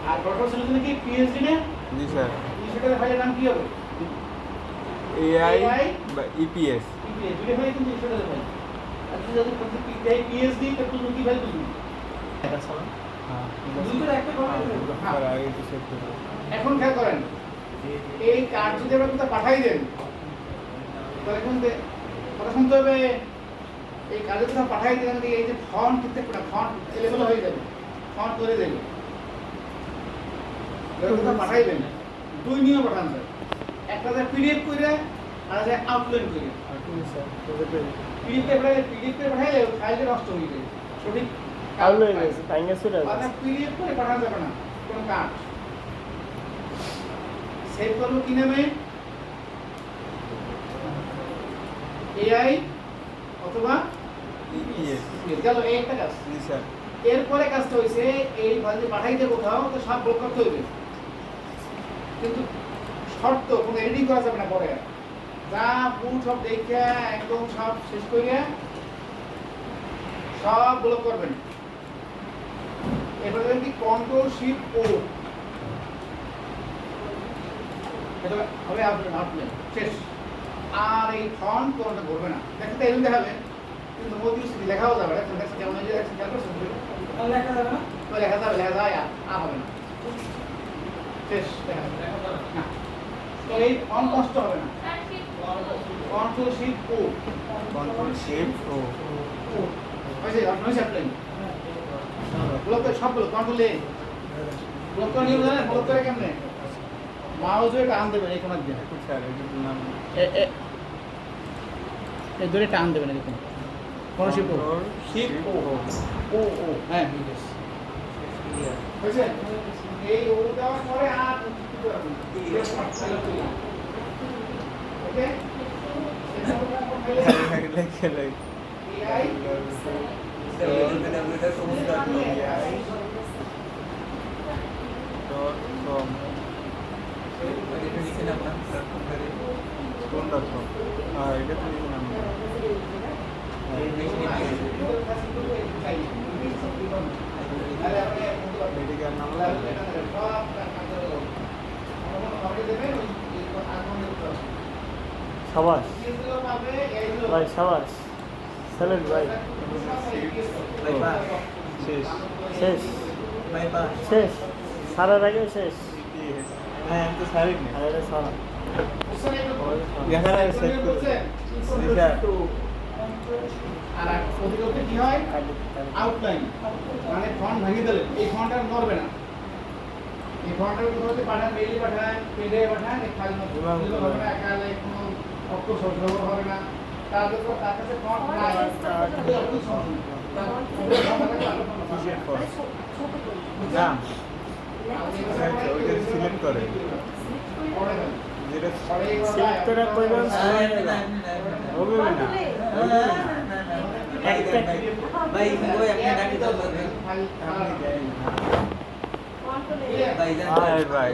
আর doctor সলিউশনে কি PhD না? জি sir. সেটার ফাইলের নাম কি হবে? এআই বা ইপিএস। ইপিএস দুটো ফাইল কিন্তু সেটার ফাইল। আর যদি এআই পিএইচডি তাহলে তুমি কি ফাইল দিবি? এটা চলো। হ্যাঁ। দুটোর একটা করে দেবো। স্যার আগে একটু চেক করব। এখন খেয়াল করেন এই কার্ড যদি আমরা কোথাও পাঠাই দেন তাহলে কিন্তু কথা শুনতে হবে এই কার্ডে কোথাও পাঠাই দেন এই যে ফন্ট ঠিকঠাক করে ফন্ট এলেবেল হয়ে যাবে ফন্ট করে দেবে কোথাও পাঠাইবেন দুই নিয়ম পাঠান স্যার একটা যে পিডিএফ করে আর যে আউটলাইন করে স্যার পিডিএফ করে পাঠাইলে ফাইলটা নষ্ট হয়ে যায় সঠিক আউটলাইন আছে টাইঙ্গা সুরা মানে পিডিএফ করে পাঠানো যাবে না কোনো কাজ সেভ করব কি নামে এআই অথবা ইপিএস। গেল এই একটা কাজ জি স্যার। এরপরে কাজটা হইছে এই ফাইল পাঠাইতে কোথাও তো সব ব্লক করতে হইবে কিন্তু শর্ত কোনো এডিটিং করা যাবে না পরে যা পুরো সব দেখে একদম সব শেষ করে সব ব্লক করবেন এরপরে কি কন্ট্রোল শিফট ও এটা হবে আউটলাইন শেষ আর এই ফন্ট কোনটা করবে না দেখতে এরকম দেখাবে কিন্তু মোদি লেখাও যাবে না দেখতে যেমন এই যে দেখছেন খেয়াল করছেন লেখা যাবে না তো লেখা যায় আর হবে না শেষ লেখা যাবে না তো এই ফন্ট নষ্ট হবে না কন্ট্রোল শিফট ও কন্ট্রোল শিফট ও হয়েছে আপনার আউটলাইন ব্লক করে সবগুলো কন্ট্রোল এ ব্লক করে নিয়ে জানেন ব্লক করে কেমনে মাউসে টান দেবেন এই কোণার দিয়ে স্যার এটার নাম এই ধরে টান দেবেন এরকম কোন শিফট ও ও হ্যাঁ হয়েছে এই ও দেওয়ার পরে আর ওকে লেখে লেখে এআই .com কোন.com হ্যাঁ এটা তো এই নাম মেডিকেল নাম সাবাস ভাই সাবাস স্যালেড ভাই শেষ শেষ শেষ সারার আগে শেষ হ্যাঁ তো সারি না আর এটা সারা এখানে সেট করতে আর প্রতিরোধে কি হয় আউটলাইন মানে ফন্ট ভেঙে দিলেন এই ফন্ট আর নড়বে না এই ফন্টের কোথাও পাঠান মেইলে পাঠান পেডে পাঠান এই ফাইল মধ্যে হবে না একালে কোনো অক্ষর শব্দ হবে না তারপর তার কাছে ফন্ট নাই না ওইটা সিলেক্ট করে যেটা সিলেক্ট করে কইবেন হবে না একটা ভাই ওই আপনি ডাকি দাও আপনি দেন ভাই ভাই